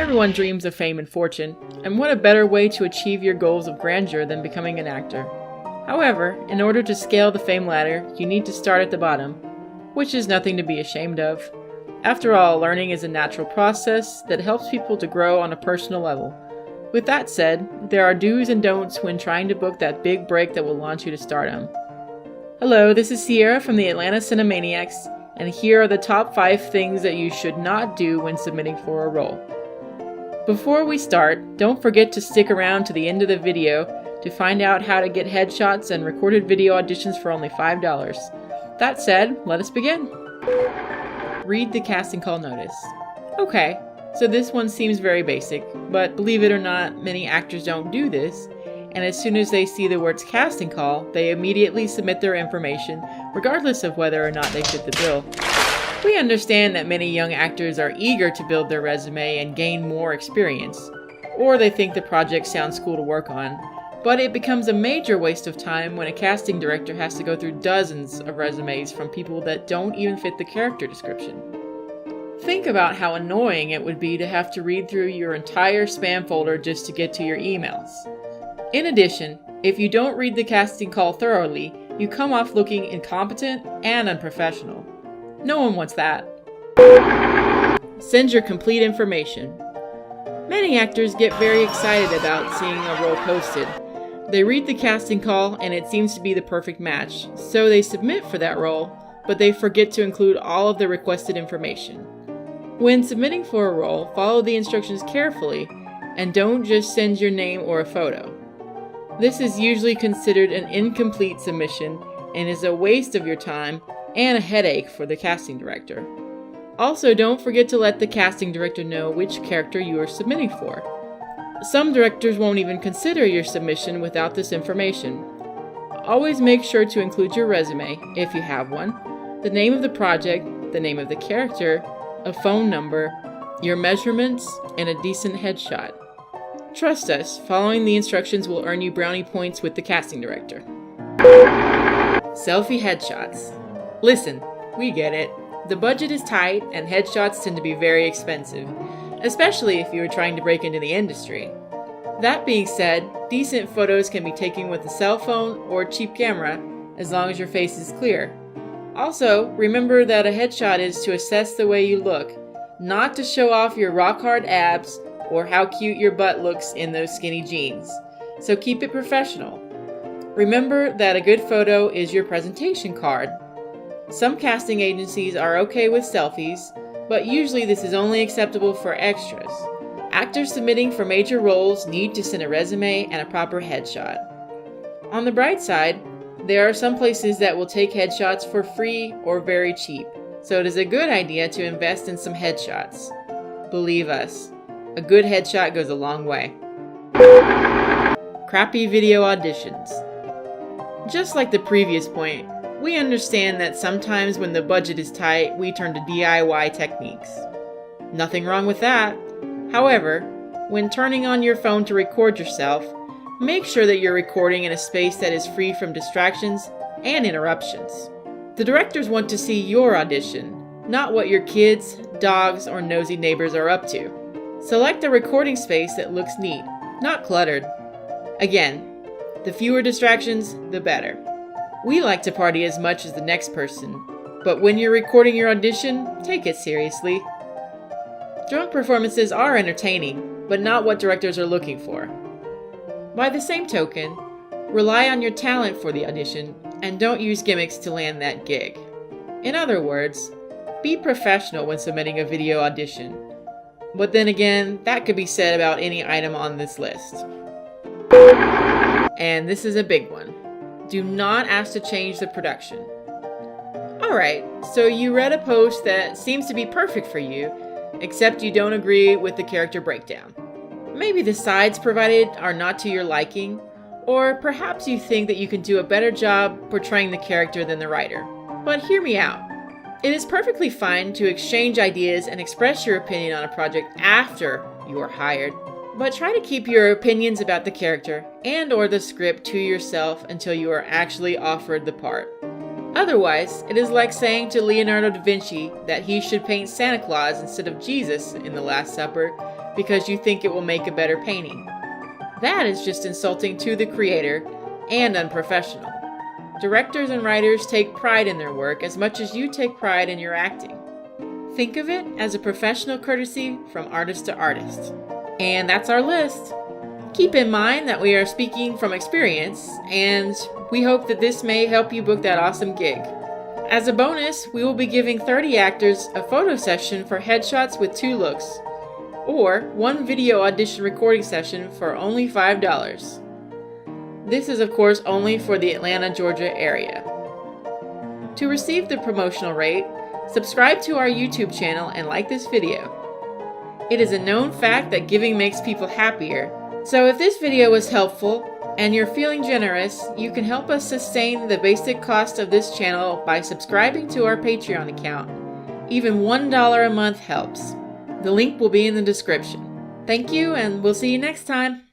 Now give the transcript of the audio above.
Everyone dreams of fame and fortune, and what a better way to achieve your goals of grandeur than becoming an actor. However, in order to scale the fame ladder, you need to start at the bottom, which is nothing to be ashamed of. After all, learning is a natural process that helps people to grow on a personal level. With that said, there are do's and don'ts when trying to book that big break that will launch you to stardom. Hello, this is Sierra from the Atlanta Cinemaniacs, and here are the top 5 things that you should not do when submitting for a role. Before we start, don't forget to stick around to the end of the video to find out how to get headshots and recorded video auditions for only $5. That said, let us begin. Read the casting call notice. Okay, so this one seems very basic, but believe it or not, many actors don't do this, and as soon as they see the words casting call, they immediately submit their information, regardless of whether or not they fit the bill. We understand that many young actors are eager to build their resume and gain more experience, or they think the project sounds cool to work on, but it becomes a major waste of time when a casting director has to go through dozens of resumes from people that don't even fit the character description. Think about how annoying it would be to have to read through your entire spam folder just to get to your emails. In addition, if you don't read the casting call thoroughly, you come off looking incompetent and unprofessional. No one wants that. Send your complete information. Many actors get very excited about seeing a role posted. They read the casting call and it seems to be the perfect match, so they submit for that role, but they forget to include all of the requested information. When submitting for a role, follow the instructions carefully and don't just send your name or a photo. This is usually considered an incomplete submission and is a waste of your time and a headache for the casting director. Also, don't forget to let the casting director know which character you are submitting for. Some directors won't even consider your submission without this information. Always make sure to include your resume, if you have one, the name of the project, the name of the character, a phone number, your measurements, and a decent headshot. Trust us, following the instructions will earn you brownie points with the casting director. Selfie headshots. Listen, we get it. The budget is tight and headshots tend to be very expensive, especially if you are trying to break into the industry. That being said, decent photos can be taken with a cell phone or cheap camera as long as your face is clear. Also, remember that a headshot is to assess the way you look, not to show off your rock-hard abs or how cute your butt looks in those skinny jeans. So keep it professional. Remember that a good photo is your presentation card. Some casting agencies are okay with selfies, but usually this is only acceptable for extras. Actors submitting for major roles need to send a resume and a proper headshot. On the bright side, there are some places that will take headshots for free or very cheap, so it is a good idea to invest in some headshots. Believe us, a good headshot goes a long way. Crappy video auditions. Just like the previous point, we understand that sometimes when the budget is tight, we turn to DIY techniques. Nothing wrong with that. However, when turning on your phone to record yourself, make sure that you're recording in a space that is free from distractions and interruptions. The directors want to see your audition, not what your kids, dogs, or nosy neighbors are up to. Select a recording space that looks neat, not cluttered. Again, the fewer distractions, the better. We like to party as much as the next person, but when you're recording your audition, take it seriously. Drunk performances are entertaining, but not what directors are looking for. By the same token, rely on your talent for the audition and don't use gimmicks to land that gig. In other words, be professional when submitting a video audition. But then again, that could be said about any item on this list. And this is a big one. Do not ask to change the production. Alright, so you read a post that seems to be perfect for you, except you don't agree with the character breakdown. Maybe the sides provided are not to your liking, or perhaps you think that you can do a better job portraying the character than the writer. But hear me out. It is perfectly fine to exchange ideas and express your opinion on a project after you are hired, but try to keep your opinions about the character and or the script to yourself until you are actually offered the part. Otherwise, it is like saying to Leonardo da Vinci that he should paint Santa Claus instead of Jesus in The Last Supper because you think it will make a better painting. That is just insulting to the creator and unprofessional. Directors and writers take pride in their work as much as you take pride in your acting. Think of it as a professional courtesy from artist to artist. And that's our list. Keep in mind that we are speaking from experience, and we hope that this may help you book that awesome gig. As a bonus, we will be giving 30 actors a photo session for headshots with 2 looks, or 1 video audition recording session for only $5. This is of course only for the Atlanta, Georgia area. To receive the promotional rate, subscribe to our YouTube channel and like this video. It is a known fact that giving makes people happier, so if this video was helpful and you're feeling generous, you can help us sustain the basic cost of this channel by subscribing to our Patreon account. Even $1 a month helps. The link will be in the description. Thank you, and we'll see you next time.